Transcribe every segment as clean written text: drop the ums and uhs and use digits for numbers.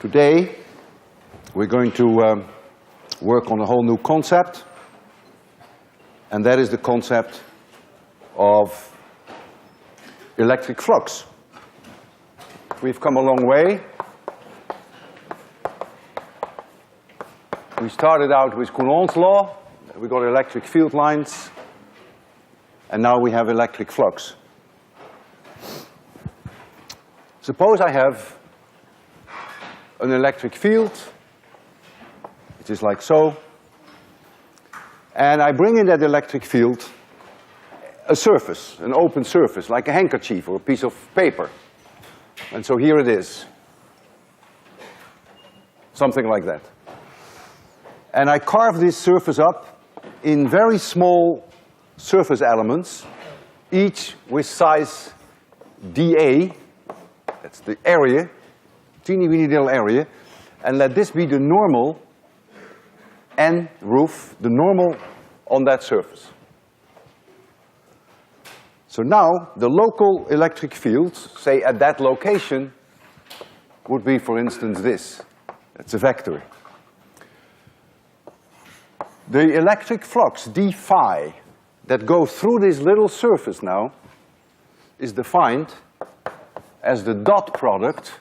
Today, we're going to work on a whole new concept, and that is the concept of electric flux. We've come a long way. We started out with Coulomb's law, we got electric field lines, and now we have electric flux. Suppose I have an electric field, which is like so, and I bring in that electric field a surface, an open surface, like a handkerchief or a piece of paper. And so here it is, something like that. And I carve this surface up in very small surface elements, each with size dA, that's the area, teeny weeny little area, and let this be the normal N roof, the normal on that surface. So now the local electric field, say at that location, would be, for instance, this. That's a vector. The electric flux, d phi, that goes through this little surface now, is defined as the dot product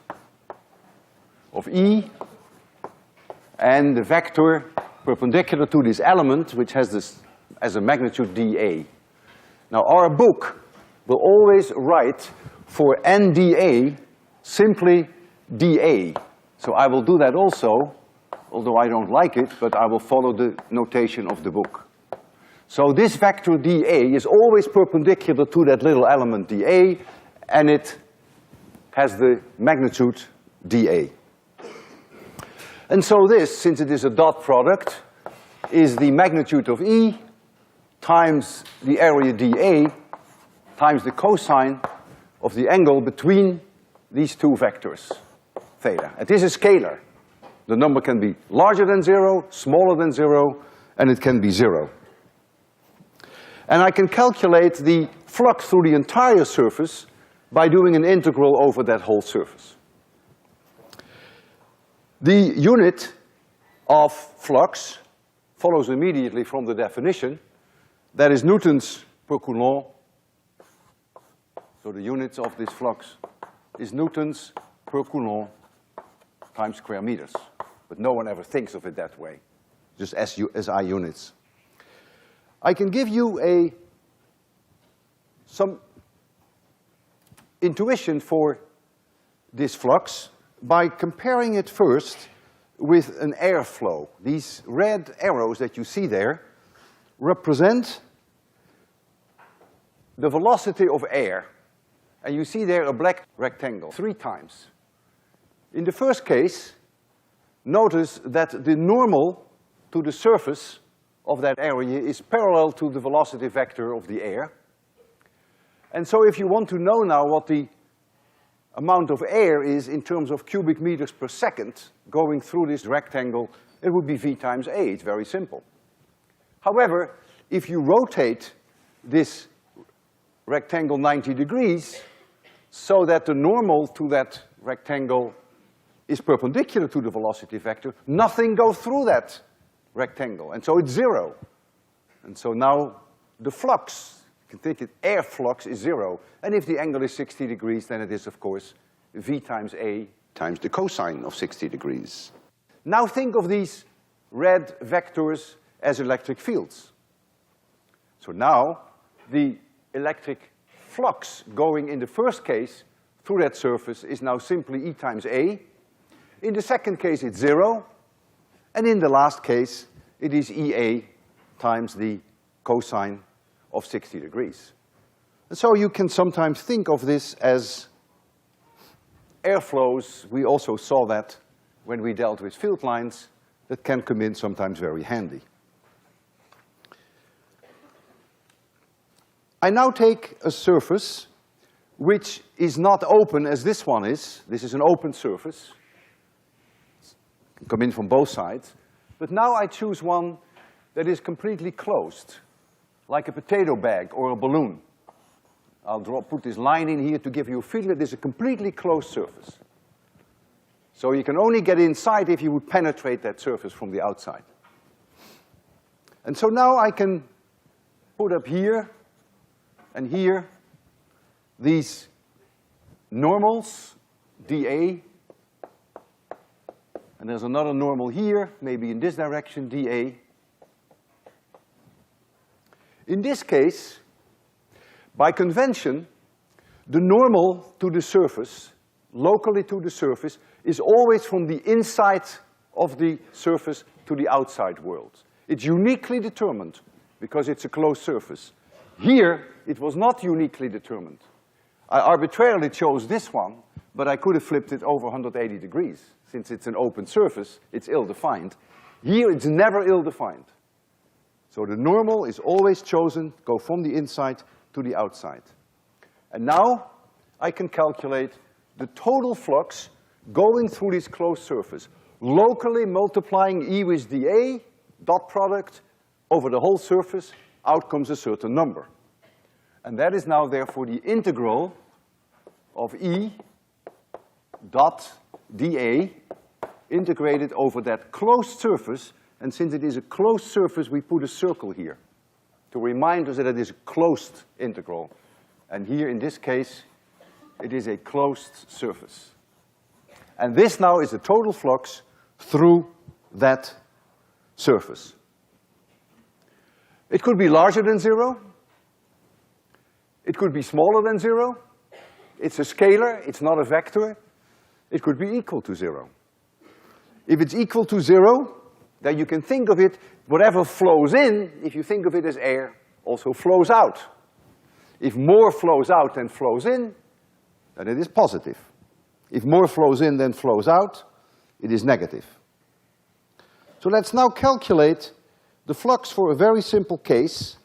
of E and the vector perpendicular to this element, which has this as a magnitude dA. Now our book will always write for NdA simply dA. So I will do that also, although I don't like it, but I will follow the notation of the book. So this vector dA is always perpendicular to that little element dA, and it has the magnitude dA. And so this, since it is a dot product, is the magnitude of E times the area dA times the cosine of the angle between these two vectors, theta. And this is scalar. The number can be larger than 0, smaller than 0, and it can be 0. And I can calculate the flux through the entire surface by doing an integral over that whole surface. The unit of flux follows immediately from the definition. That is newtons per coulomb. So the units of this flux is newtons per coulomb times square meters. But no one ever thinks of it that way, just SI units. I can give you some intuition for this flux by comparing it first with an airflow. These red arrows that you see there represent the velocity of air. And you see there a black rectangle, 3 times. In the first case, notice that the normal to the surface of that area is parallel to the velocity vector of the air. And so if you want to know now what the amount of air is in terms of cubic meters per second going through this rectangle, it would be V times A. It's very simple. However, if you rotate this rectangle 90 degrees so that the normal to that rectangle is perpendicular to the velocity vector, nothing goes through that rectangle, and so it's 0. And so now the flux, you can think it, air flux is 0. And if the angle is 60 degrees, then it is, of course, V times A times the cosine of 60 degrees. Now think of these red vectors as electric fields. So now the electric flux going in the first case through that surface is now simply E times A. In the second case, it's 0. And in the last case, it is EA times the cosine of 60 degrees. And so you can sometimes think of this as airflows. We also saw that when we dealt with field lines. That can come in sometimes very handy. I now take a surface which is not open as this one is. This is an open surface. It can come in from both sides. But now I choose one that is completely closed, like a potato bag or a balloon. I'll put this line in here to give you a feeling that this is a completely closed surface. So you can only get inside if you would penetrate that surface from the outside. And so now I can put up here and here these normals, dA, and there's another normal here, maybe in this direction, dA. In this case, by convention, the normal to the surface, locally to the surface, is always from the inside of the surface to the outside world. It's uniquely determined because it's a closed surface. Here, it was not uniquely determined. I arbitrarily chose this one, but I could have flipped it over 180 degrees. Since it's an open surface, it's ill-defined. Here, it's never ill-defined. So the normal is always chosen, go from the inside to the outside. And now, I can calculate the total flux going through this closed surface, locally multiplying E with dA, dot product, over the whole surface, out comes a certain number. And that is now therefore the integral of E dot dA integrated over that closed surface, and since it is a closed surface, we put a circle here to remind us that it is a closed integral. And here, in this case, it is a closed surface. And this now is the total flux through that surface. It could be larger than zero. It could be smaller than zero. It's a scalar, it's not a vector. It could be equal to zero. If it's equal to zero, then you can think of it, whatever flows in, if you think of it as air, also flows out. If more flows out than flows in, then it is positive. If more flows in than flows out, it is negative. So let's now calculate the flux for a very simple case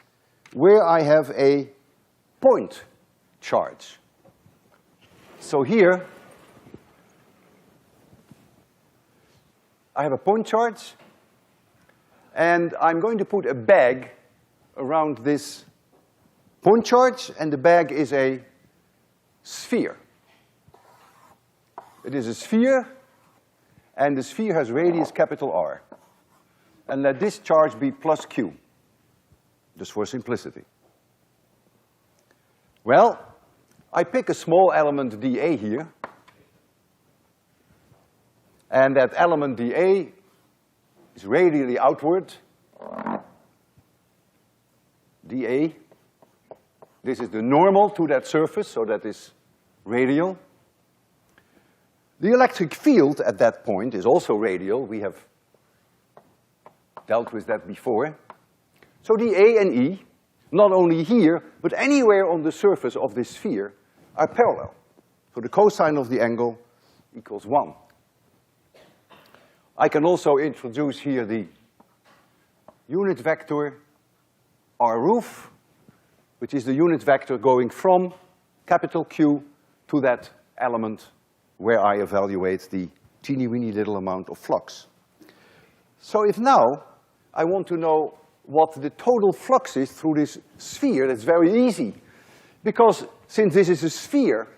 where I have a point charge. So here, I have a point charge, and I'm going to put a bag around this point charge, and the bag is a sphere. It is a sphere, and the sphere has radius capital R. And let this charge be plus Q, just for simplicity. Well, I pick a small element dA here, and that element dA is radially outward. dA. This is the normal to that surface, so that is radial. The electric field at that point is also radial. We have dealt with that before. So dA and E, not only here, but anywhere on the surface of this sphere, are parallel. So the cosine of the angle equals 1. I can also introduce here the unit vector R roof, which is the unit vector going from capital Q to that element where I evaluate the teeny-weeny little amount of flux. So if now I want to know what the total flux is through this sphere, that's very easy. Because since this is a sphere,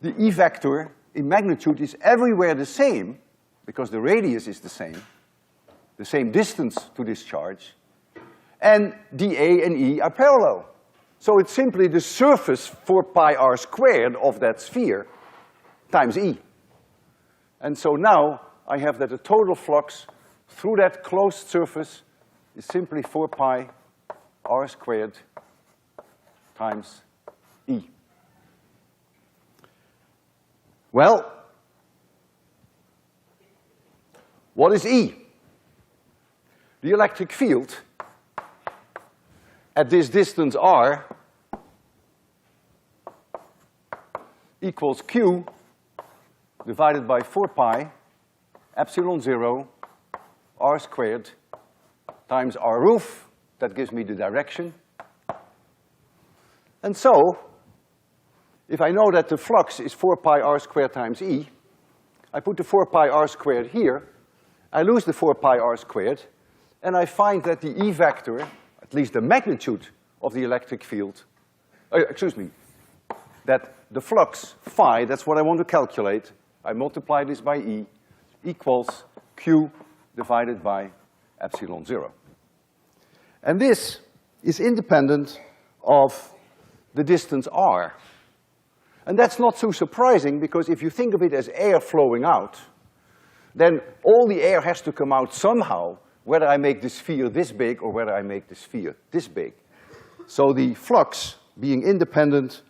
the E vector in magnitude is everywhere the same, because the radius is the same distance to this charge, and dA and E are parallel. So it's simply the surface 4 pi r squared of that sphere times E. And so now I have that the total flux through that closed surface is simply 4 pi r squared times E. Well, what is E? The electric field at this distance r equals Q divided by 4 pi epsilon 0 r squared times r roof. That gives me the direction. And so, if I know that the flux is 4 pi r squared times E, I put the 4 pi r squared here, I lose the 4 pi r squared, and I find that the E vector, at least the magnitude of the electric field, that the flux phi, that's what I want to calculate, I multiply this by E, equals Q divided by epsilon 0. And this is independent of the distance r. And that's not so surprising, because if you think of it as air flowing out, then all the air has to come out somehow, whether I make the sphere this big or whether I make the sphere this big. So the flux being independent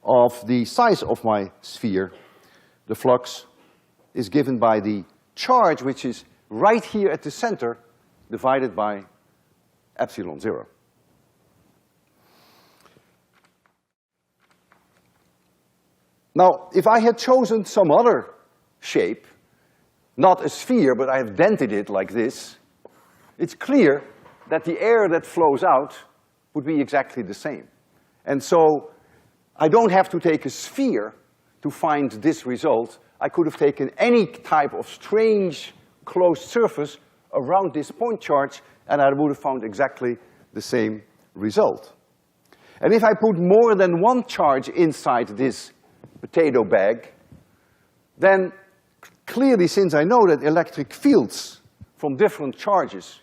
of the size of my sphere, the flux is given by the charge, which is right here at the center, divided by epsilon 0. Now, if I had chosen some other shape, not a sphere, but I have dented it like this, it's clear that the air that flows out would be exactly the same. And so I don't have to take a sphere to find this result. I could have taken any type of strange closed surface around this point charge, and I would have found exactly the same result. And if I put more than one charge inside this potato bag, then clearly, since I know that electric fields from different charges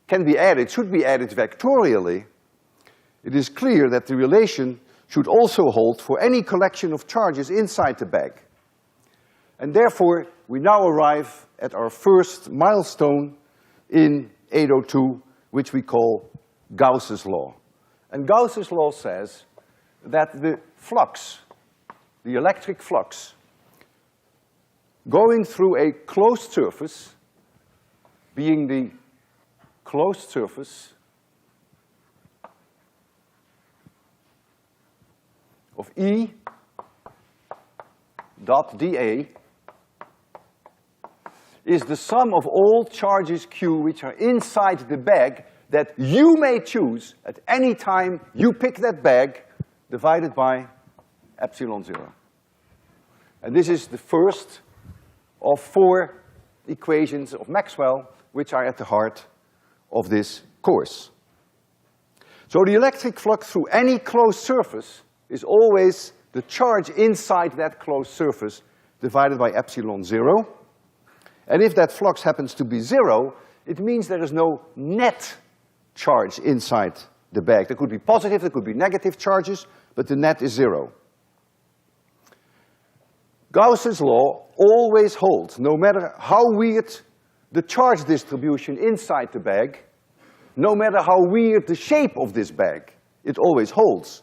can be added, should be added vectorially, it is clear that the relation should also hold for any collection of charges inside the bag. And therefore, we now arrive at our first milestone in 802, which we call Gauss's law. And Gauss's law says that the flux, the electric flux, going through a closed surface, being the closed surface of E dot dA, is the sum of all charges Q which are inside the bag that you may choose at any time you pick that bag, divided by epsilon 0. And this is the first of 4 equations of Maxwell, which are at the heart of this course. So the electric flux through any closed surface is always the charge inside that closed surface divided by epsilon 0. And if that flux happens to be 0, it means there is no net charge inside the bag. There could be positive, there could be negative charges, but the net is 0. Gauss's law always holds, no matter how weird the charge distribution inside the bag, no matter how weird the shape of this bag, it always holds.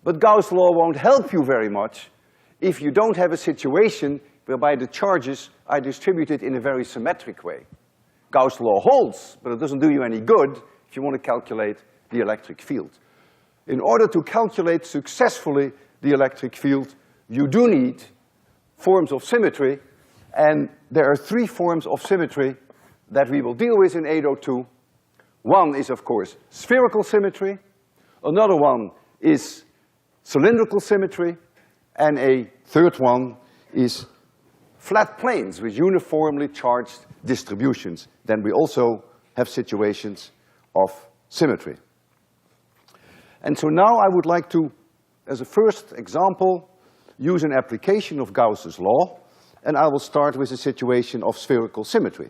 But Gauss' law won't help you very much if you don't have a situation whereby the charges are distributed in a very symmetric way. Gauss' law holds, but it doesn't do you any good if you want to calculate the electric field. In order to calculate successfully the electric field, you do need forms of symmetry, and there are 3 forms of symmetry that we will deal with in 802. One is, of course, spherical symmetry. Another one is cylindrical symmetry. And a third one is flat planes with uniformly charged distributions. Then we also have situations of symmetry. And so now I would like to, as a first example, use an application of Gauss's law, and I will start with a situation of spherical symmetry.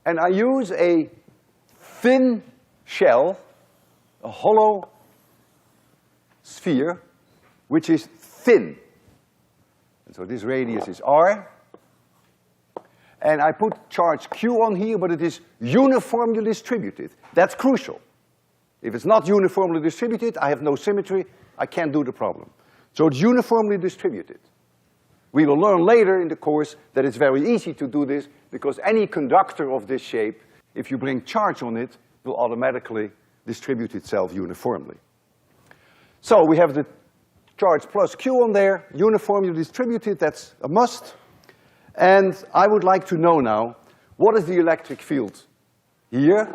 And I use a thin shell, a hollow sphere, which is thin. And so this radius is r. And I put charge Q on here, but it is uniformly distributed. That's crucial. If it's not uniformly distributed, I have no symmetry, I can't do the problem. So it's uniformly distributed. We will learn later in the course that it's very easy to do this, because any conductor of this shape, if you bring charge on it, will automatically distribute itself uniformly. So we have the charge plus Q on there, uniformly distributed, that's a must. And I would like to know now, what is the electric field here,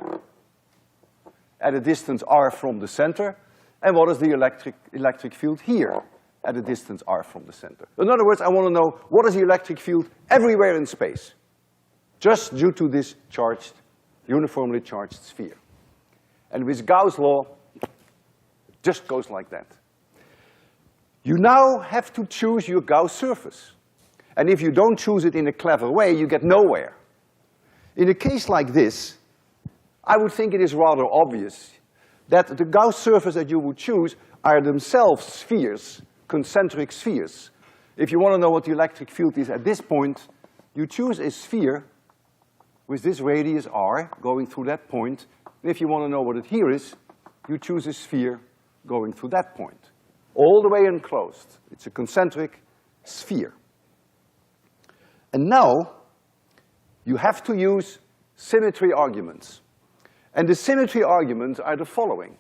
at a distance r from the center, and what is the electric field here, at a distance r from the center. In other words, I want to know what is the electric field everywhere in space, just due to this charged, uniformly charged sphere. And with Gauss' law, it just goes like that. You now have to choose your Gauss surface. And if you don't choose it in a clever way, you get nowhere. In a case like this, I would think it is rather obvious that the Gauss surface that you would choose are themselves spheres, concentric spheres. If you want to know what the electric field is at this point, you choose a sphere with this radius r going through that point. And if you want to know what it here is, you choose a sphere going through that point. All the way enclosed. It's a concentric sphere. And now, you have to use symmetry arguments. And the symmetry arguments are the following.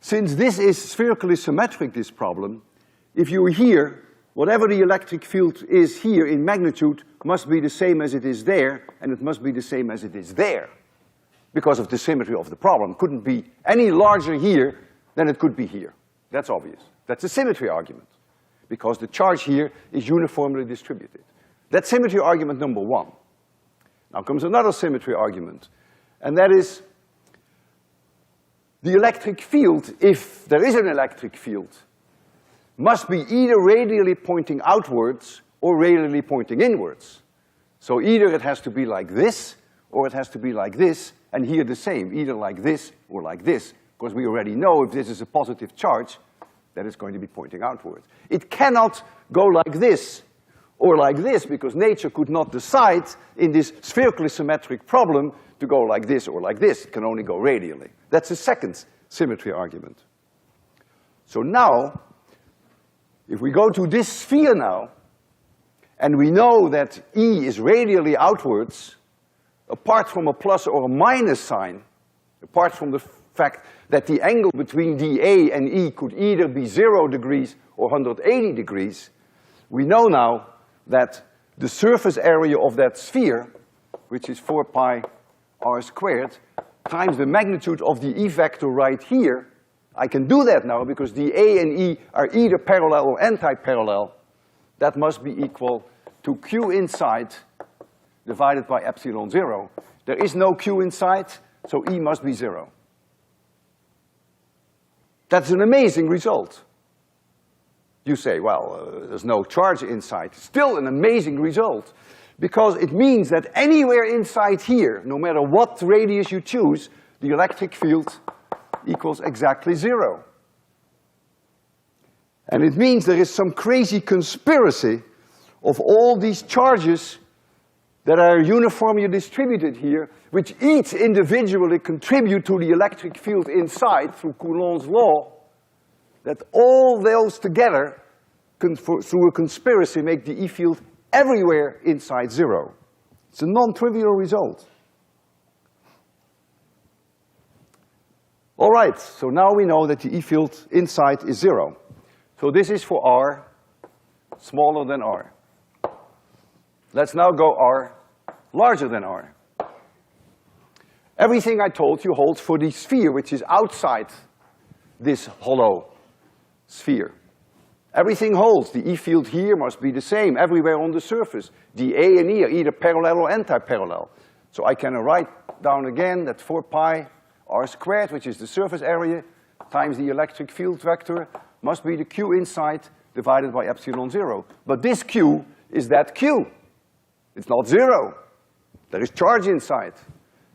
Since this is spherically symmetric, this problem, if you're here, whatever the electric field is here in magnitude must be the same as it is there, and it must be the same as it is there, because of the symmetry of the problem. Couldn't be any larger here than it could be here. That's obvious. That's a symmetry argument, because the charge here is uniformly distributed. That's symmetry argument number one. Now comes another symmetry argument, and that is the electric field, if there is an electric field, must be either radially pointing outwards or radially pointing inwards. So either it has to be like this, or it has to be like this, and here the same, either like this or like this, because we already know if this is a positive charge, that it's going to be pointing outwards. It cannot go like this or like this, because nature could not decide in this spherically symmetric problem to go like this or like this. It can only go radially. That's the second symmetry argument. So now, if we go to this sphere now, and we know that E is radially outwards, apart from a plus or a minus sign, apart from the fact that the angle between dA and E could either be 0 degrees or 180 degrees, we know now that the surface area of that sphere, which is 4 pi r squared, times the magnitude of the E vector right here, I can do that now because dA and E are either parallel or anti-parallel. That must be equal to Q inside divided by epsilon 0. There is no Q inside, so E must be 0. That's an amazing result. You say, well, there's no charge inside. Still an amazing result, because it means that anywhere inside here, no matter what radius you choose, the electric field equals exactly 0. And it means there is some crazy conspiracy of all these charges that are uniformly distributed here, which each individually contribute to the electric field inside through Coulomb's law, that all those together, through a conspiracy, make the E field everywhere inside 0. It's a non-trivial result. All right, so now we know that the E field inside is 0. So this is for R smaller than R. Let's now go R larger than R. Everything I told you holds for the sphere which is outside this hollow sphere. Everything holds. The E field here must be the same everywhere on the surface. The A and E are either parallel or anti-parallel. So I can write down again that 4 pi r squared, which is the surface area, times the electric field vector, must be the Q inside divided by epsilon 0. But this Q is that Q. It's not 0. There is charge inside.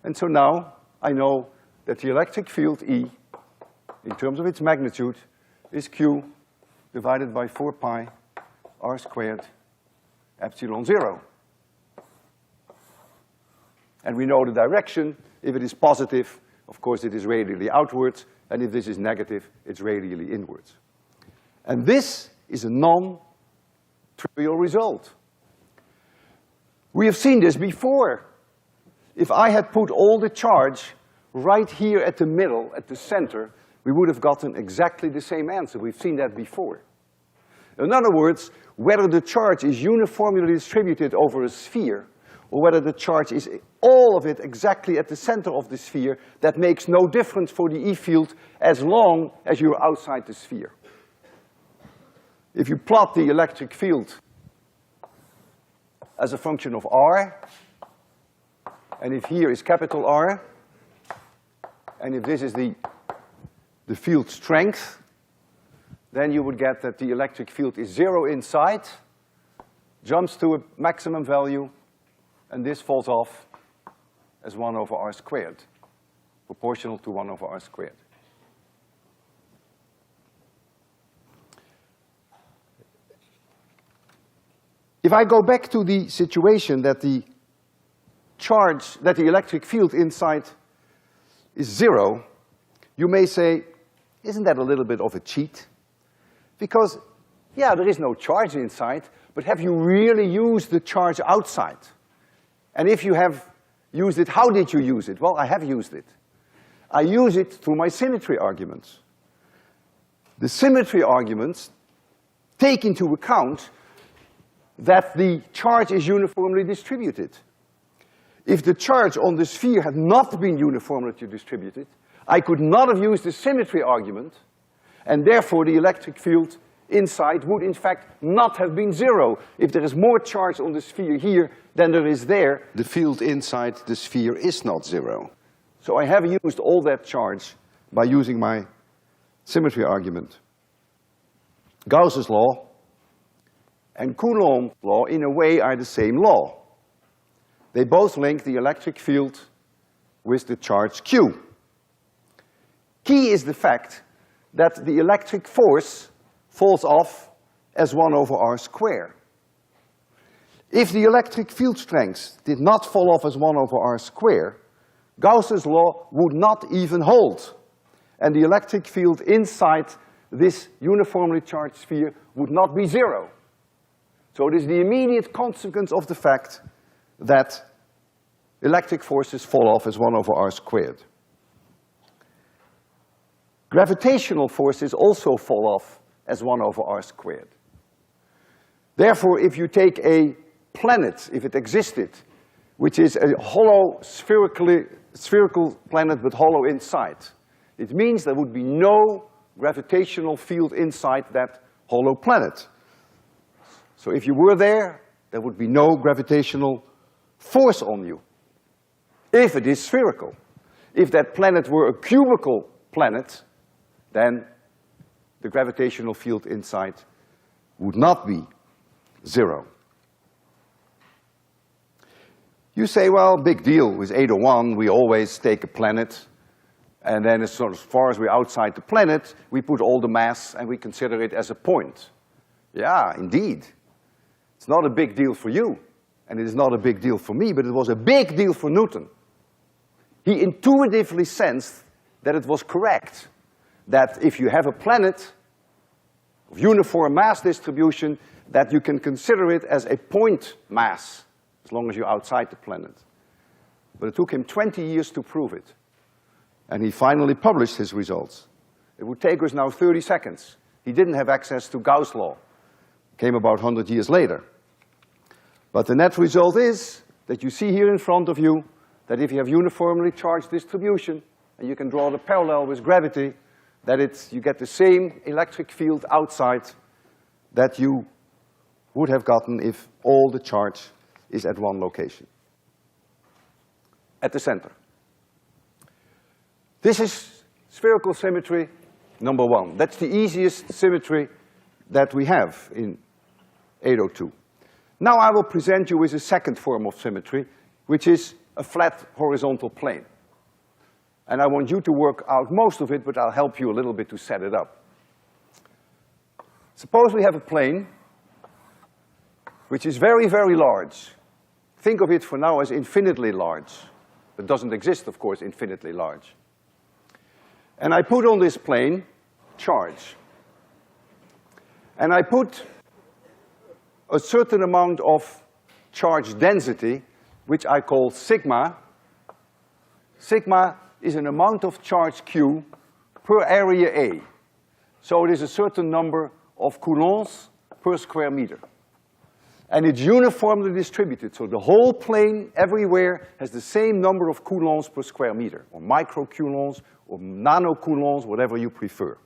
And so now I know that the electric field E, in terms of its magnitude, is Q divided by 4 pi r squared epsilon 0. And we know the direction. If it is positive, of course it is radially outwards, and if this is negative, it's radially inwards. And this is a non-trivial result. We have seen this before. If I had put all the charge right here at the middle, at the center, we would have gotten exactly the same answer. We've seen that before. In other words, whether the charge is uniformly distributed over a sphere, or whether the charge is all of it exactly at the center of the sphere, that makes no difference for the E field as long as you're outside the sphere. If you plot the electric field as a function of R, and if here is capital R, and if this is the field strength, then you would get that the electric field is 0 inside, jumps to a maximum value, and this falls off as 1 over r squared, proportional to 1 over r squared. If I go back to the situation that the charge, that the electric field inside is 0, you may say, isn't that a little bit of a cheat? Because, yeah, there is no charge inside, but have you really used the charge outside? And if you have used it, how did you use it? Well, I have used it. I use it through my symmetry arguments. The symmetry arguments take into account that the charge is uniformly distributed. If the charge on the sphere had not been uniformly distributed, I could not have used the symmetry argument, and therefore the electric field inside would in fact not have been 0. If there is more charge on the sphere here than there is there, the field inside the sphere is not 0. So I have used all that charge by using my symmetry argument. Gauss's law and Coulomb's law, in a way, are the same law. They both link the electric field with the charge Q. Key is the fact that the electric force falls off as 1 over r squared. If the electric field strength did not fall off as 1 over r squared, Gauss's law would not even hold, and the electric field inside this uniformly charged sphere would not be 0. So it is the immediate consequence of the fact that electric forces fall off as 1 over r squared. Gravitational forces also fall off as 1 over r squared. Therefore, if you take a planet, if it existed, which is a hollow spherical planet but hollow inside, it means there would be no gravitational field inside that hollow planet. So if you were there, there would be no gravitational force on you, if it is spherical. If that planet were a cubical planet, then the gravitational field inside would not be 0. You say, well, big deal, with 801 we always take a planet, and then as far as we're outside the planet, we put all the mass and we consider it as a point. Yeah, indeed. It's not a big deal for you, and it is not a big deal for me, but it was a big deal for Newton. He intuitively sensed that it was correct, that if you have a planet of uniform mass distribution, that you can consider it as a point mass, as long as you're outside the planet. But it took him 20 years to prove it, and he finally published his results. It would take us now 30 seconds. He didn't have access to Gauss' law. It came about 100 years later. But the net result is that you see here in front of you that if you have uniformly charged distribution, and you can draw the parallel with gravity, that you get the same electric field outside that you would have gotten if all the charge is at one location, at the center. This is spherical symmetry number 1. That's the easiest symmetry that we have in 802. Now I will present you with a second form of symmetry, which is a flat horizontal plane. And I want you to work out most of it, but I'll help you a little bit to set it up. Suppose we have a plane which is very, very large. Think of it for now as infinitely large. It doesn't exist, of course, infinitely large. And I put on this plane charge. And I put a certain amount of charge density, which I call sigma. Sigma is an amount of charge Q per area A. So it is a certain number of coulombs per square meter. And it's uniformly distributed, so the whole plane everywhere has the same number of coulombs per square meter, or microcoulombs, or nanocoulombs, whatever you prefer.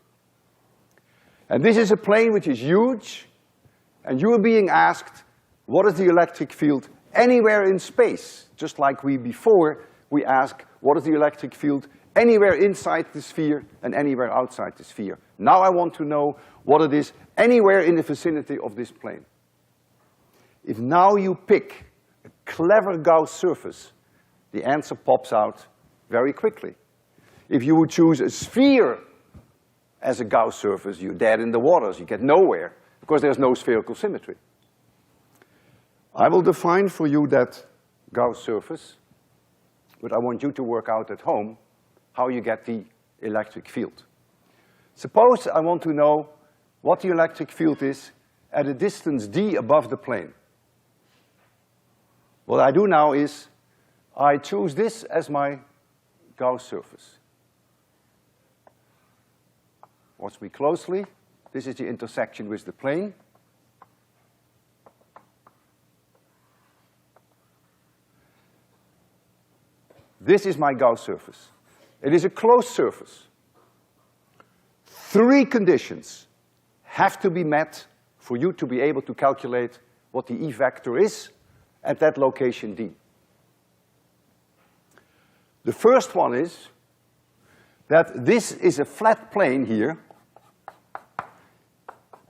And this is a plane which is huge, and you are being asked, what is the electric field anywhere in space? Just like we ask, what is the electric field anywhere inside the sphere and anywhere outside the sphere? Now I want to know what it is anywhere in the vicinity of this plane. if now you pick a clever Gauss surface, the answer pops out very quickly. If you would choose a sphere as a Gauss surface, you're dead in the waters, you get nowhere, because there's no spherical symmetry. I will define for you that Gauss surface, but I want you to work out at home how you get the electric field. Suppose I want to know what the electric field is at a distance d above the plane. What I do now is I choose this as my Gauss surface. Watch me closely. This is the intersection with the plane. This is my Gauss surface. It is a closed surface. 3 conditions have to be met for you to be able to calculate what the E vector is at that location D. The first one is that this is a flat plane here,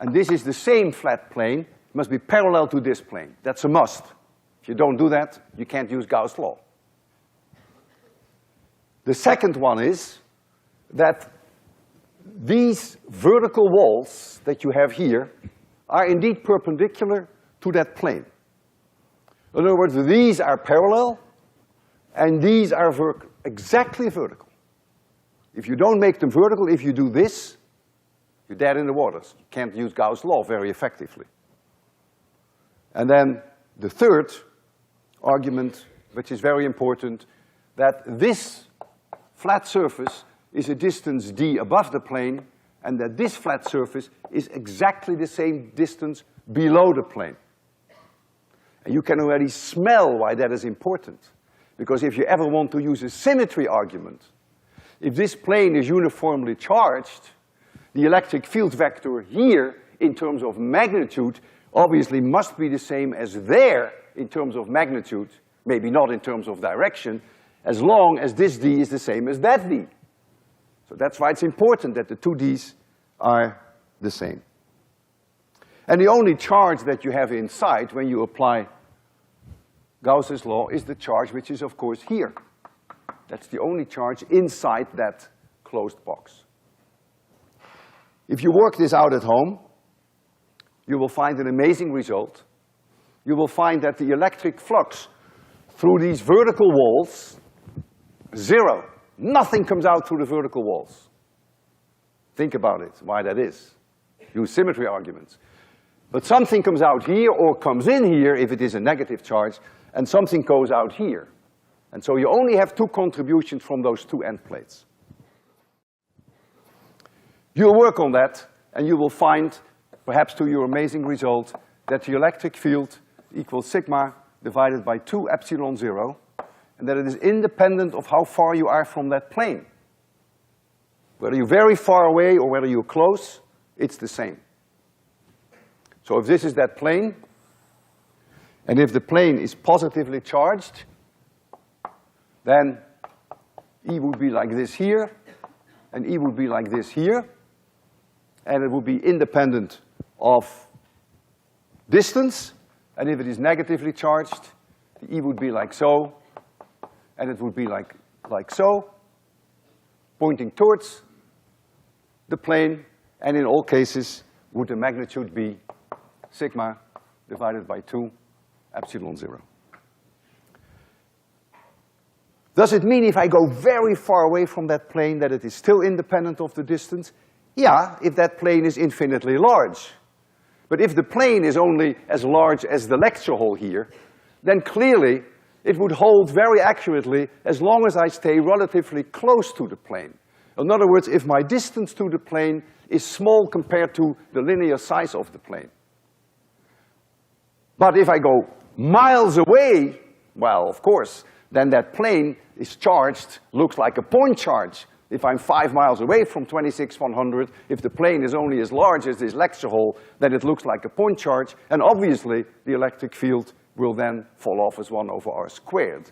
and this is the same flat plane, it must be parallel to this plane. That's a must. If you don't do that, you can't use Gauss' law. The second one is that these vertical walls that you have here are indeed perpendicular to that plane. In other words, these are parallel, and these are exactly vertical. If you don't make them vertical, if you do this, you're dead in the waters. You can't use Gauss' law very effectively. And then the third argument, which is very important, that this flat surface is a distance d above the plane, and that this flat surface is exactly the same distance below the plane. And you can already smell why that is important. Because if you ever want to use a symmetry argument, if this plane is uniformly charged, the electric field vector here, in terms of magnitude, obviously must be the same as there in terms of magnitude, maybe not in terms of direction, as long as this d is the same as that d. So that's why it's important that the two d's are the same. And the only charge that you have inside when you apply Gauss's law is the charge which is, of course, here. That's the only charge inside that closed box. If you work this out at home, you will find an amazing result. You will find that the electric flux through these vertical walls, 0. Nothing comes out through the vertical walls. Think about it, why that is. Use symmetry arguments. But something comes out here or comes in here if it is a negative charge, and something goes out here. And so you only have 2 contributions from those 2 end plates. You'll work on that, and you will find, perhaps to your amazing result, that the electric field equals sigma divided by 2 epsilon 0, and that it is independent of how far you are from that plane. Whether you're very far away or whether you're close, it's the same. So if this is that plane, and if the plane is positively charged, then E would be like this here, and E would be like this here, and it would be independent of distance, and if it is negatively charged, the E would be like so, and it would be like so, pointing towards the plane, and in all cases, would the magnitude be sigma divided by 2 epsilon 0. Does it mean if I go very far away from that plane that it is still independent of the distance? Yeah, if that plane is infinitely large. But if the plane is only as large as the lecture hall here, then clearly it would hold very accurately as long as I stay relatively close to the plane. In other words, if my distance to the plane is small compared to the linear size of the plane. But if I go miles away, well, of course, then that plane is charged, looks like a point charge. If I'm 5 miles away from 26,100, if the plane is only as large as this lecture hall, then it looks like a point charge, and obviously the electric field will then fall off as 1 over r squared.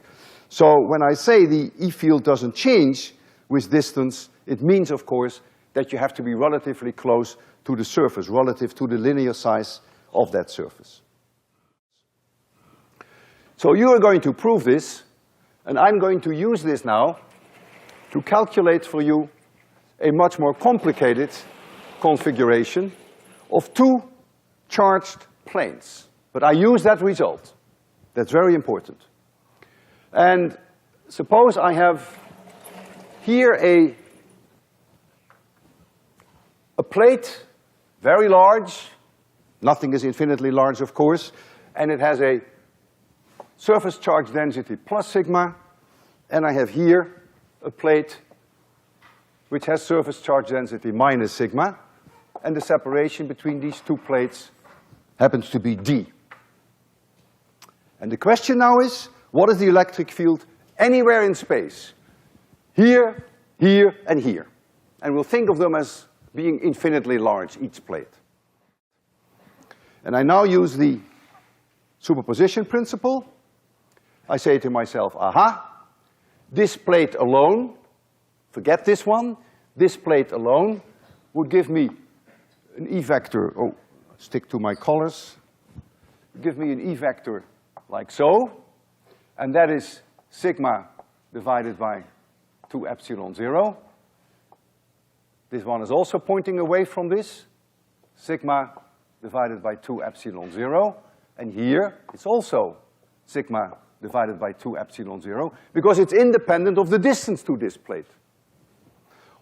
So when I say the E field doesn't change with distance, it means, of course, that you have to be relatively close to the surface, relative to the linear size of that surface. So you are going to prove this, and I'm going to use this now to calculate for you a much more complicated configuration of two charged planes. But I use that result. That's very important. And suppose I have here a plate, very large. Nothing is infinitely large, of course. And it has a surface charge density plus sigma. And I have here a plate which has surface charge density minus sigma. And the separation between these two plates happens to be d. And the question now is, what is the electric field anywhere in space? Here, here, and here. And we'll think of them as being infinitely large, each plate. And I now use the superposition principle. I say to myself, aha, this plate alone, forget this one, this plate alone would give me an E vector, oh, stick to my colors, give me an E vector like so, and that is sigma divided by 2 epsilon 0. This one is also pointing away from this, sigma divided by 2 epsilon 0, and here it's also sigma divided by 2 epsilon 0, because it's independent of the distance to this plate.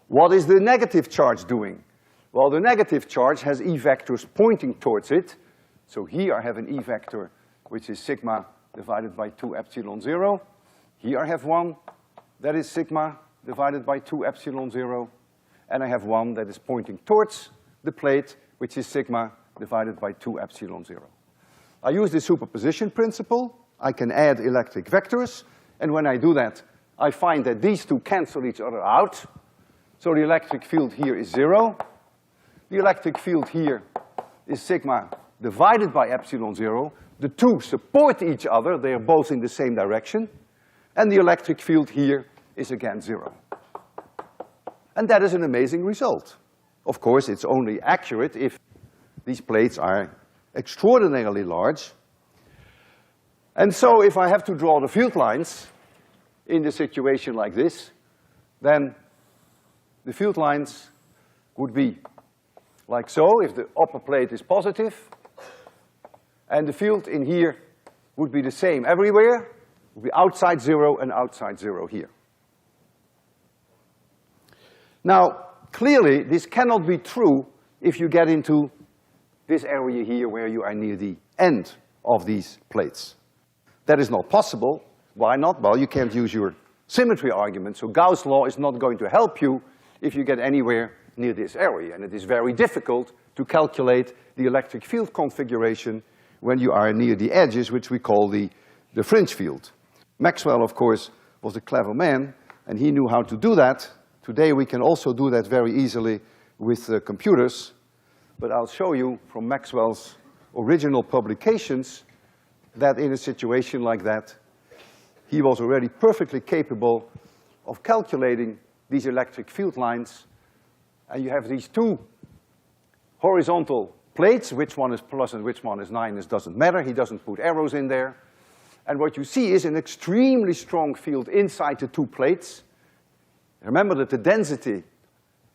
What is the negative charge doing? Well, the negative charge has E vectors pointing towards it, so here I have an E vector which is sigma divided by 2 epsilon 0. Here I have one that is sigma divided by 2 epsilon 0. And I have one that is pointing towards the plate, which is sigma divided by 2 epsilon 0. I use the superposition principle. I can add electric vectors. And when I do that, I find that these two cancel each other out. So the electric field here is 0. The electric field here is sigma divided by epsilon 0. The two support each other. They are both in the same direction. And the electric field here is again 0. And that is an amazing result. Of course, it's only accurate if these plates are extraordinarily large. And so if I have to draw the field lines in a situation like this, then the field lines would be like so, if the upper plate is positive, and the field in here would be the same everywhere, would be outside 0 and outside 0 here. Now, clearly, this cannot be true if you get into this area here where you are near the end of these plates. That is not possible. Why not? Well, you can't use your symmetry argument, so Gauss' law is not going to help you if you get anywhere near this area, and it is very difficult to calculate the electric field configuration when you are near the edges, which we call the fringe field. Maxwell, of course, was a clever man, and he knew how to do that. Today we can also do that very easily with computers, but I'll show you from Maxwell's original publications that in a situation like that, he was already perfectly capable of calculating these electric field lines. And you have these two horizontal plates, which one is plus and which one is minus doesn't matter. He doesn't put arrows in there. And what you see is an extremely strong field inside the two plates. Remember that the density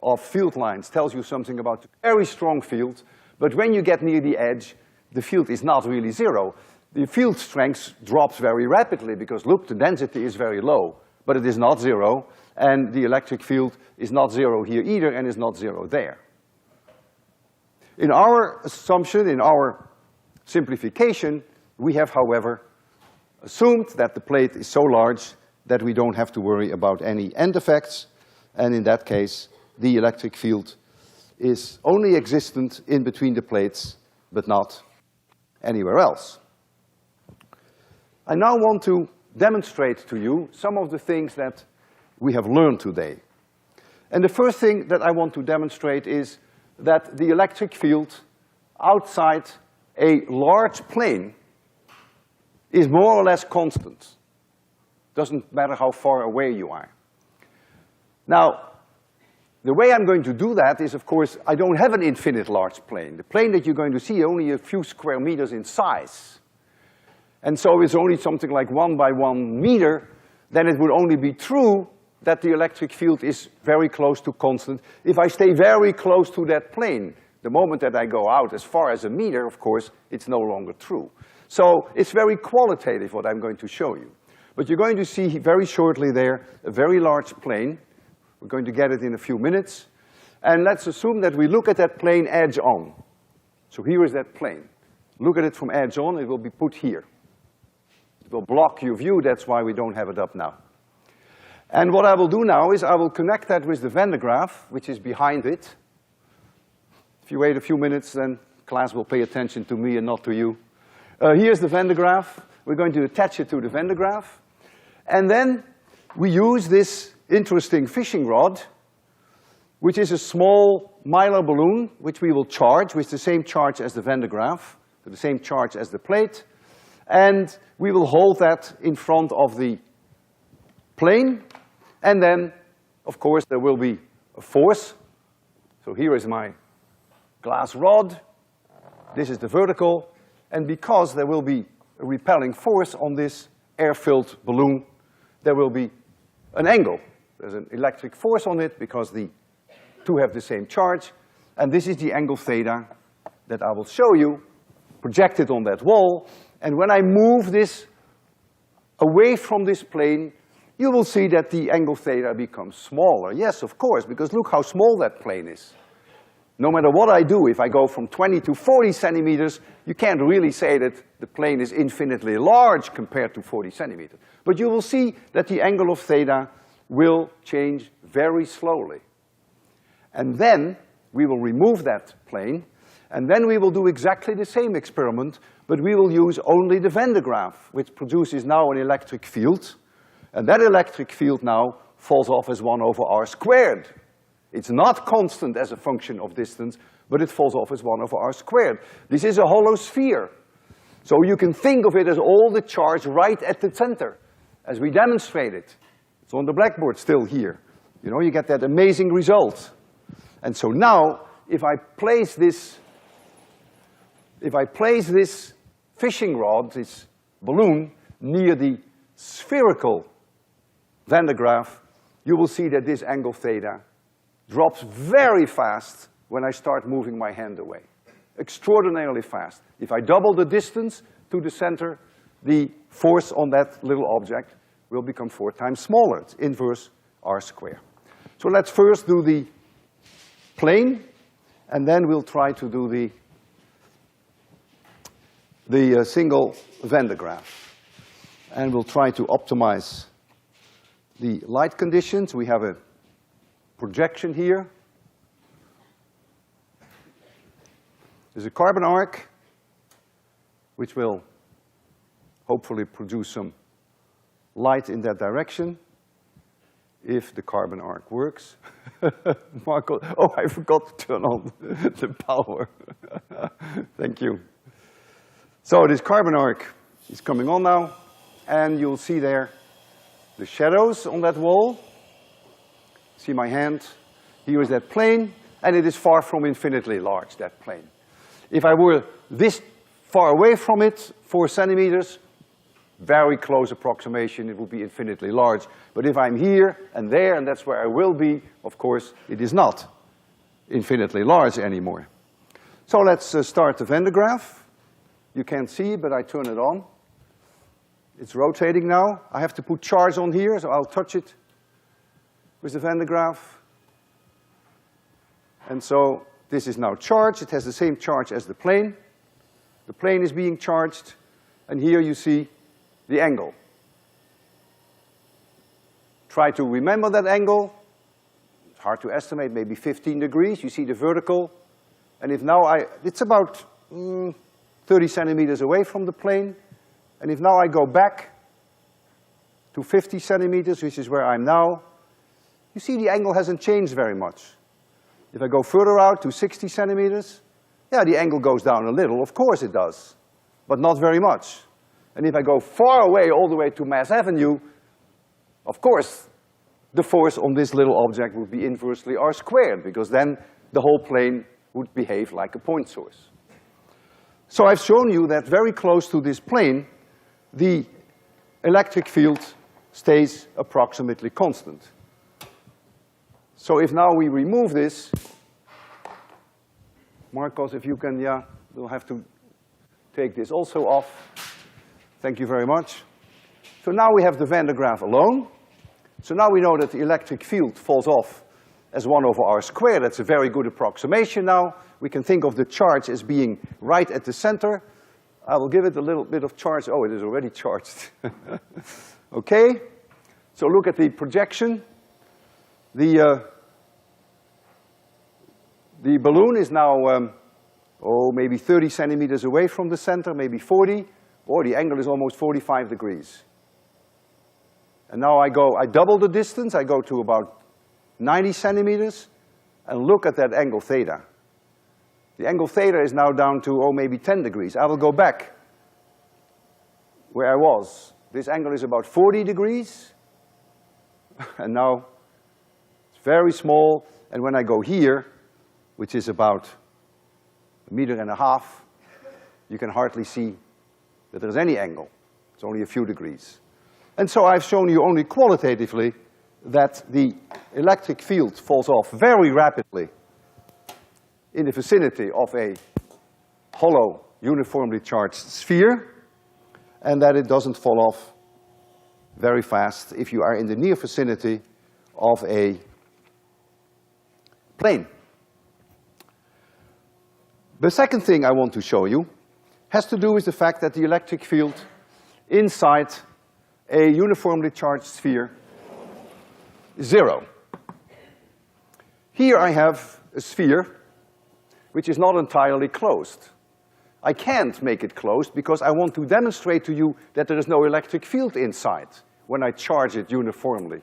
of field lines tells you something about a very strong field, but when you get near the edge, the field is not really 0. The field strength drops very rapidly because, look, the density is very low, but it is not 0, and the electric field is not 0 here either and is not 0 there. In our assumption, in our simplification, we have, however, assumed that the plate is so large that we don't have to worry about any end effects, and in that case, the electric field is only existent in between the plates, but not anywhere else. I now want to demonstrate to you some of the things that we have learned today. And the first thing that I want to demonstrate is that the electric field outside a large plane is more or less constant. Doesn't matter how far away you are. Now, the way I'm going to do that is, of course, I don't have an infinite large plane. The plane that you're going to see is only a few square meters in size. and so it's only something like 1 by 1 meter, then it would only be true that the electric field is very close to constant if I stay very close to that plane. The moment that I go out as far as a meter, of course, it's no longer true. So it's very qualitative what I'm going to show you. But you're going to see very shortly there a very large plane. We're going to get it in a few minutes. And let's assume that we look at that plane edge on. So here is that plane. Look at it from edge on, it will be put here. It will block your view, that's why we don't have it up now. And what I will do now is I will connect that with the Van de Graaff, which is behind it. If you wait a few minutes, then class will pay attention to me and not to you. Here's the Van de Graaff. We're going to attach it to the Van de Graaff. And then we use this interesting fishing rod, which is a small Mylar balloon, which we will charge with the same charge as the Van de Graaff, the same charge as the plate. And we will hold that in front of the plane. And then, of course, there will be a force. So here is my glass rod, this is the vertical, and because there will be a repelling force on this air-filled balloon, there will be an angle. There's an electric force on it because the two have the same charge, and this is the angle theta that I will show you, projected on that wall, and when I move this away from this plane, you will see that the angle theta becomes smaller. Yes, of course, because look how small that plane is. No matter what I do, if I go from 20 to 40 centimeters, you can't really say that the plane is infinitely large compared to 40 centimeters. But you will see that the angle of theta will change very slowly. And then we will remove that plane, and then we will do exactly the same experiment, but we will use only the Van de Graaff, which produces now an electric field, and that electric field now falls off as 1 over r squared. It's not constant as a function of distance, but it falls off as 1 over r squared. This is a hollow sphere. So you can think of it as all the charge right at the center, as we demonstrated. It's on the blackboard still here. You know, you get that amazing result. And so now, if I place this fishing rod, this balloon, near the spherical Van de Graaff, you will see that this angle theta drops very fast when I start moving my hand away. Extraordinarily fast. If I double the distance to the center, the force on that little object will become 4 times smaller. It's inverse r squared. So let's first do the plane, and then we'll try to do the single Van de Graaff. And we'll try to optimize the light conditions. We have a projection here. There's a carbon arc, which will hopefully produce some light in that direction, if the carbon arc works. Marco, oh, I forgot to turn on the power. Thank you. So this carbon arc is coming on now, and you'll see there the shadows on that wall. See my hand? Here is that plane, and it is far from infinitely large, that plane. If I were this far away from it, 4 centimeters, very close approximation, it would be infinitely large. But if I'm here and there, and that's where I will be, of course, it is not infinitely large anymore. So let's start the Van de Graaff. You can't see, but I turn it on. It's rotating now. I have to put charge on here, so I'll touch it with the Van de Graaff. And so this is now charged. It has the same charge as the plane. The plane is being charged, and here you see the angle. Try to remember that angle. It's hard to estimate, maybe 15 degrees. You see the vertical. And if now it's about 30 centimeters away from the plane. And if now I go back to 50 centimeters, which is where I'm now, you see the angle hasn't changed very much. If I go further out to 60 centimeters, yeah, the angle goes down a little. Of course it does, but not very much. And if I go far away, all the way to Mass Avenue, of course, the force on this little object would be inversely r squared, because then the whole plane would behave like a point source. So I've shown you that very close to this plane, the electric field stays approximately constant. So if now we remove this, Marcos, if you can, yeah, we'll have to take this also off. Thank you very much. So now we have the Van de Graaff alone. So now we know that the electric field falls off as 1 over r squared. That's a very good approximation now. We can think of the charge as being right at the center. I will give it a little bit of charge. Oh, it is already charged. Okay, so look at the projection. The balloon is now, maybe 30 centimeters away from the center, maybe 40. Or the angle is almost 45 degrees. And now I double the distance, I go to about 90 centimeters, and look at that angle theta. The angle theta is now down to, maybe 10 degrees. I will go back where I was. This angle is about 40 degrees, and now it's very small, and when I go here, which is about 1.5 meters, you can hardly see that there's any angle. It's only a few degrees. And so I've shown you only qualitatively that the electric field falls off very rapidly in the vicinity of a hollow, uniformly charged sphere, and that it doesn't fall off very fast if you are in the near vicinity of a plane. The second thing I want to show you has to do with the fact that the electric field inside a uniformly charged sphere is 0. Here I have a sphere which is not entirely closed. I can't make it closed because I want to demonstrate to you that there is no electric field inside when I charge it uniformly.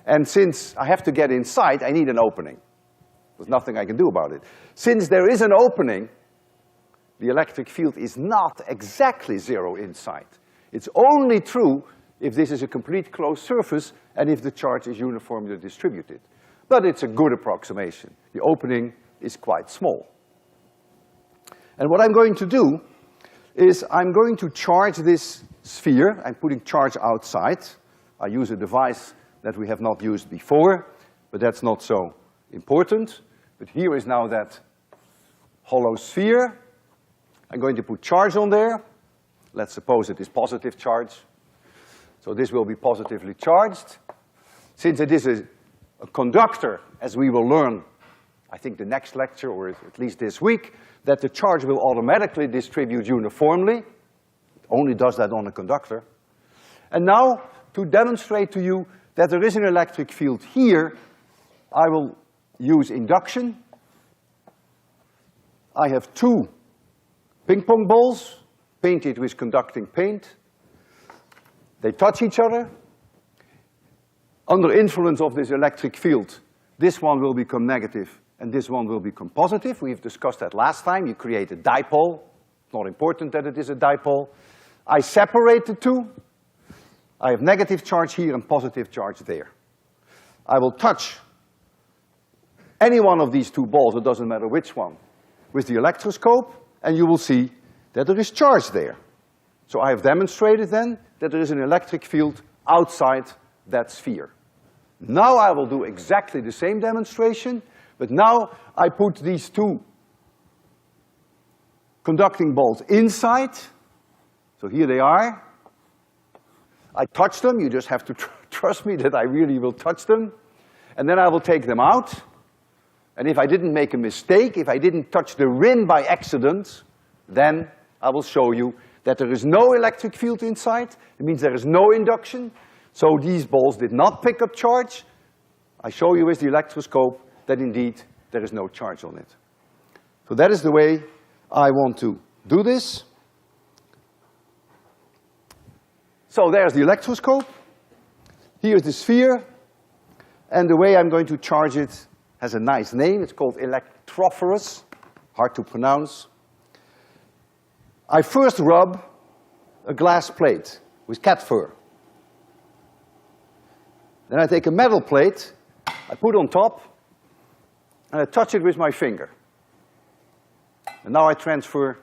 And since I have to get inside, I need an opening. There's nothing I can do about it. Since there is an opening, the electric field is not exactly 0 inside. It's only true if this is a complete closed surface and if the charge is uniformly distributed. But it's a good approximation. The opening is quite small. And what I'm going to do is I'm going to charge this sphere. I'm putting charge outside. I use a device that we have not used before, but that's not so important. But here is now that hollow sphere. I'm going to put charge on there. Let's suppose it is positive charge. So this will be positively charged. Since it is a conductor, as we will learn, I think the next lecture, or at least this week, that the charge will automatically distribute uniformly. It only does that on a conductor. And now, to demonstrate to you that there is an electric field here, I will use induction. I have 2 ping pong balls painted with conducting paint. They touch each other. Under influence of this electric field, this one will become negative and this one will become positive. We've discussed that last time. You create a dipole. It's not important that it is a dipole. I separate the two. I have negative charge here and positive charge there. I will touch any one of these 2 balls, it doesn't matter which one, with the electroscope, and you will see that there is charge there. So I have demonstrated then that there is an electric field outside that sphere. Now I will do exactly the same demonstration, but now I put these 2 conducting balls inside. So here they are. I touch them, you just have to trust me that I really will touch them. And then I will take them out. And if I didn't make a mistake, if I didn't touch the rim by accident, then I will show you that there is no electric field inside. It means there is no induction. So these balls did not pick up charge. I show you with the electroscope that indeed there is no charge on it. So that is the way I want to do this. So there's the electroscope. Here's the sphere. And the way I'm going to charge it has a nice name. It's called electrophorus. Hard to pronounce. I first rub a glass plate with cat fur. Then I take a metal plate, I put on top, and I touch it with my finger. And now I transfer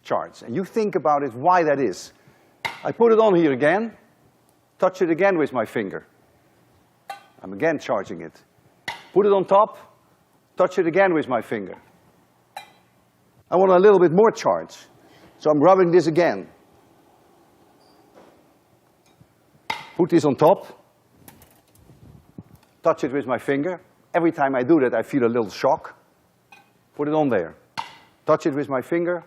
charge. And you think about it, why that is. I put it on here again, touch it again with my finger. I'm again charging it. Put it on top, touch it again with my finger. I want a little bit more charge, so I'm rubbing this again. Put this on top, touch it with my finger. Every time I do that, I feel a little shock. Put it on there. Touch it with my finger.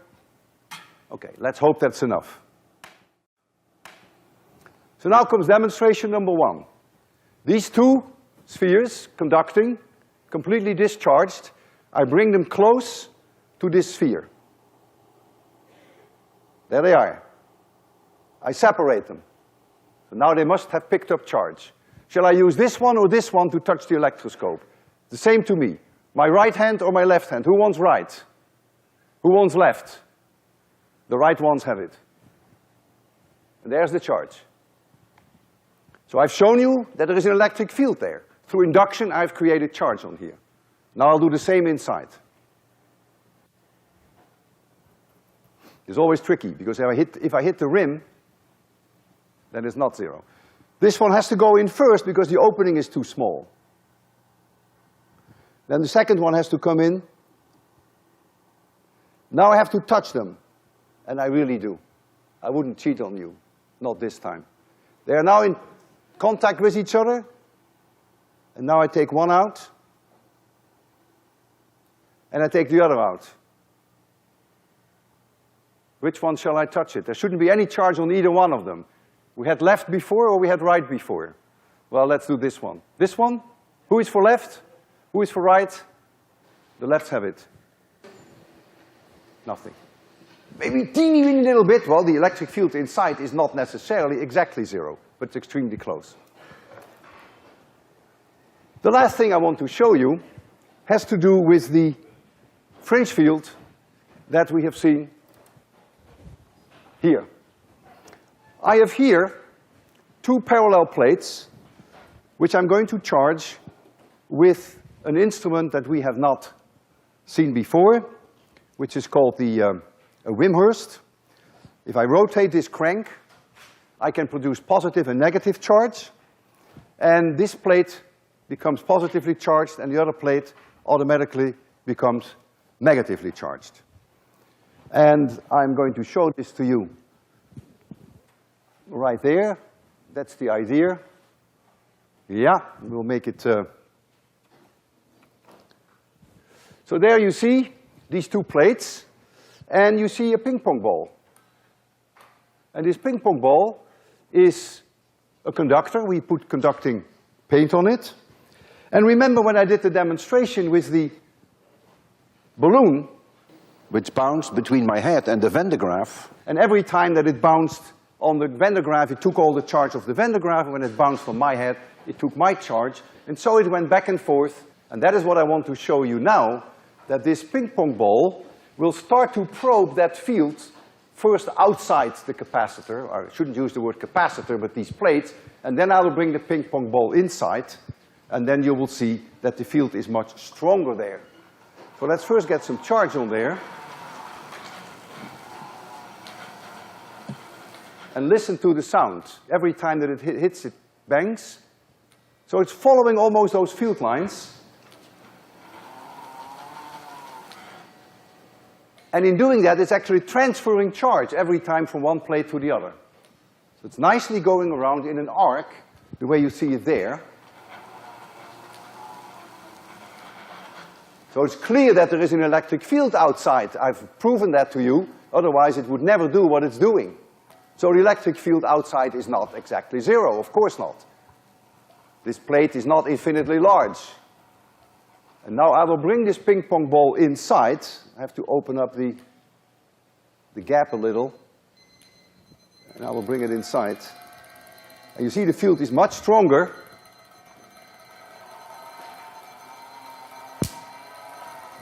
Okay, let's hope that's enough. So now comes demonstration number 1. These two spheres, conducting, completely discharged, I bring them close to this sphere. There they are. I separate them. So now they must have picked up charge. Shall I use this one or this one to touch the electroscope? The same to me. My right hand or my left hand? Who wants right? Who wants left? The right ones have it. And there's the charge. So I've shown you that there is an electric field there. Through induction, I've created charge on here. Now I'll do the same inside. It's always tricky, because if I hit the rim, then it's not zero. This one has to go in first because the opening is too small. Then the second one has to come in. Now I have to touch them, and I really do. I wouldn't cheat on you, not this time. They are now in contact with each other, and now I take one out, and I take the other out. Which one shall I touch it? There shouldn't be any charge on either one of them. We had left before or we had right before? Well, let's do this one. This one? Who is for left? Who is for right? The lefts have it. Nothing. Maybe teeny weeny little bit. Well, the electric field inside is not necessarily exactly zero, but it's extremely close. The last thing I want to show you has to do with the fringe field that we have seen here. I have here two parallel plates which I'm going to charge with an instrument that we have not seen before, which is called the Wimhurst. If I rotate this crank, I can produce positive and negative charge, and this plate becomes positively charged and the other plate automatically becomes negatively charged. And I'm going to show this to you right there. That's the idea. Yeah, we'll make it. So there you see these two plates, and you see a ping pong ball. And this ping pong ball is a conductor. We put conducting paint on it. And remember when I did the demonstration with the balloon, which bounced between my head and the Van de Graaff, and every time that it bounced on the Van de Graaff, it took all the charge of the Van de Graaff, and when it bounced on my head, it took my charge, and so it went back and forth, and that is what I want to show you now, that this ping pong ball will start to probe that field first outside the capacitor, or I shouldn't use the word capacitor, but these plates, and then I will bring the ping pong ball inside, and then you will see that the field is much stronger there. So let's first get some charge on there. And listen to the sound. Every time that it hits, it bangs. So it's following almost those field lines. And in doing that, it's actually transferring charge every time from one plate to the other. So it's nicely going around in an arc, the way you see it there. So it's clear that there is an electric field outside. I've proven that to you. Otherwise, it would never do what it's doing. So the electric field outside is not exactly zero, of course not. This plate is not infinitely large. And now I will bring this ping pong ball inside. I have to open up the gap a little. And I will bring it inside. And you see the field is much stronger.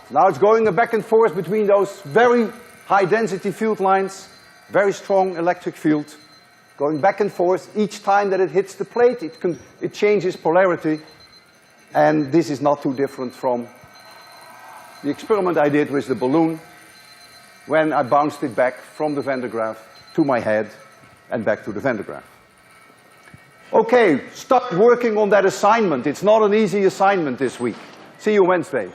Now it's going back and forth between those very high density field lines. Very strong electric field, going back and forth. Each time that it hits the plate, it changes polarity. And this is not too different from the experiment I did with the balloon when I bounced it back from the Van de Graaff to my head. and back to the Van de Graaff. Okay, start working on that assignment. It's not an easy assignment this week. See you Wednesday.